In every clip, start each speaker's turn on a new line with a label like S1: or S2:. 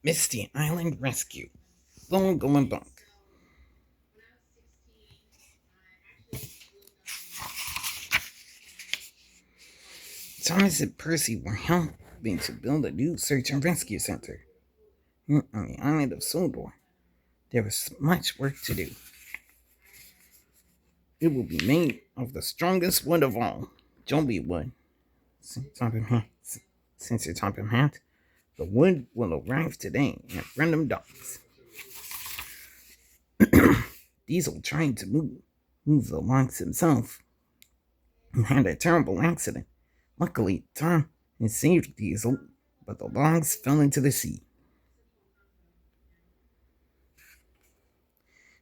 S1: Misty Island Rescue. Long going back. Thomas and Percy were helping to build a new search and rescue center on the island of Sodor. There was much work to do. It will be made of the strongest wood of all, Joby wood. Since it's top in hand, the wood will arrive today at random docks. Diesel tried to move the logs himself and had a terrible accident. Luckily, Tom had saved Diesel, but the logs fell into the sea.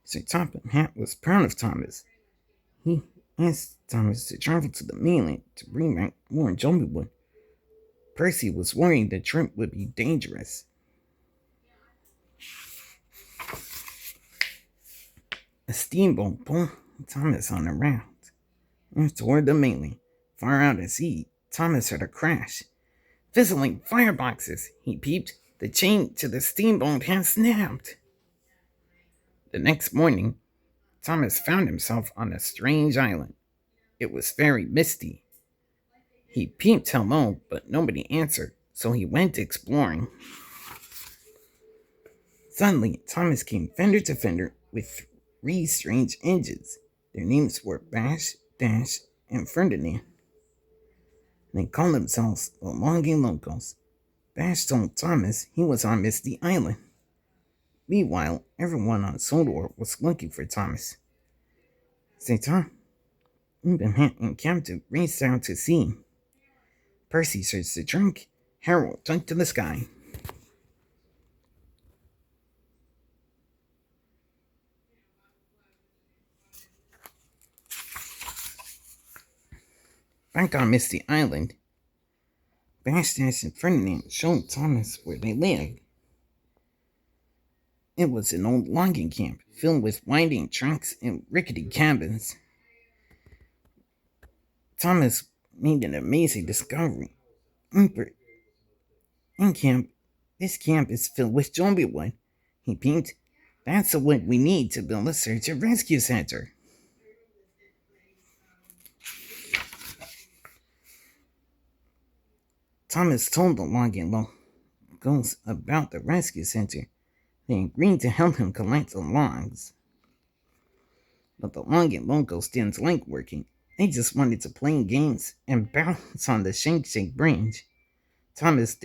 S1: Sir Topham Hatt was proud of Thomas. He asked Thomas to travel to the mainland to bring back more Jumblewood. Percy was worried the trip would be dangerous. A steamboat pulled Thomas on a raft toward the mainland. Far out at sea, Thomas heard a crash. Fizzling fireboxes, he peeped. The chain to the steamboat had snapped. The next morning, Thomas found himself on a strange island. It was very misty. He peeped hello, but nobody answered, so he went exploring. Suddenly, Thomas came fender to fender with three strange engines. Their names were Bash, Dash, and Ferdinand. They called themselves the Longing Locals. Bash told Thomas he was on Misty Island. Meanwhile, everyone on Sodor was looking for Thomas. Say, Tom, Impenhant and Captain raced out to sea. Percy searched the trunk. Harold jumped to the sky. Back on Misty Island, Bash, Dash, and Ferdinand showed Thomas where they lived. It was an old logging camp filled with winding tracks and rickety cabins. Thomas made an amazing discovery. This camp is filled with zombie wood. He peeped. That's the wood we need to build a search and rescue center. Thomas told the logging locals about the rescue center. They agreed to help him collect the logs. But the logging locals didn't like working. They just wanted to play games and bounce on the shake branch. Thomas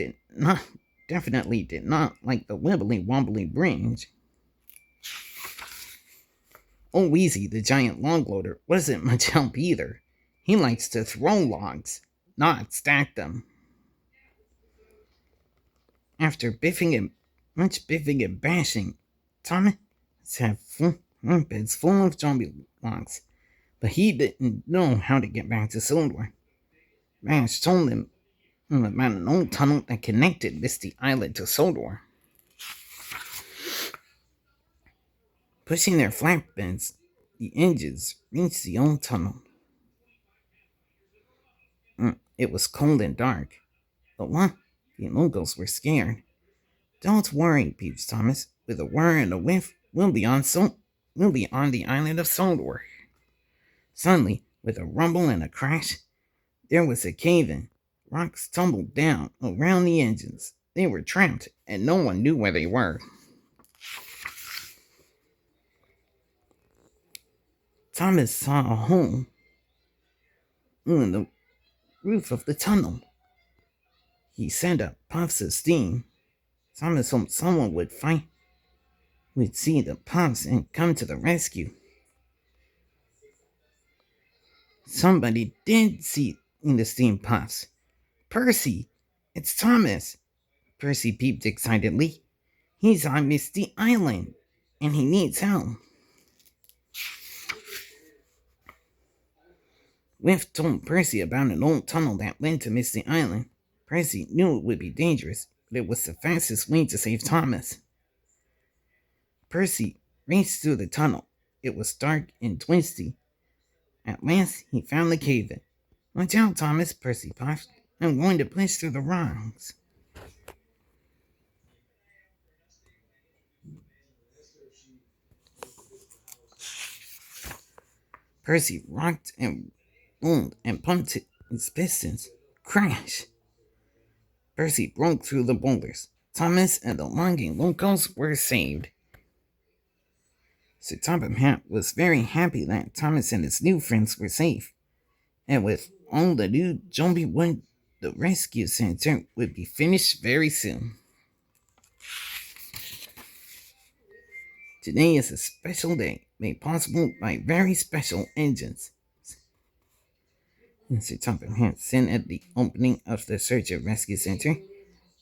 S1: definitely did not like the wibbly wobbly branch. Old Wheezy, the giant log loader, wasn't much help either. He likes to throw logs, not stack them. After much biffing and bashing, Thomas had beds full of zombie logs, but he didn't know how to get back to Sodor. Bash told him about an old tunnel that connected Misty Island to Sodor. Pushing their flatbeds, the engines reached the old tunnel. It was cold and dark. The locals were scared. Don't worry, peeps Thomas. With a whir and a whiff, we'll be on the island of Sodor. Suddenly, with a rumble and a crash, there was a cave-in. Rocks tumbled down around the engines. They were trapped, and no one knew where they were. Thomas saw a hole in the roof of the tunnel. He sent up puffs of steam. Thomas hoped someone would see the puffs and come to the rescue. Somebody did see in the steam puffs. Percy! It's Thomas! Percy peeped excitedly. He's on Misty Island, and he needs help. Whiff told Percy about an old tunnel that led to Misty Island. Percy knew it would be dangerous, but it was the fastest way to save Thomas. Percy raced through the tunnel. It was dark and twisty. At last, he found the cave-in. Watch out, Thomas, Percy puffed. I'm going to push through the rocks. Percy rocked and boomed and pumped his pistons. Crash! Percy broke through the boulders. Thomas and the longing locals were saved. Sir Topham Hatt was very happy that Thomas and his new friends were safe, and with all the new zombie wood, the rescue center would be finished very soon. Today is a special day, made possible by very special engines. And Sir Topham Hatt said at the opening of the Search and Rescue Center.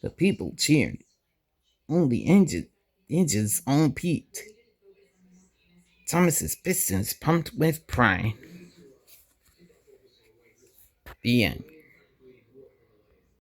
S1: The people cheered. All the engines all peeped. Thomas's pistons pumped with pride. The end.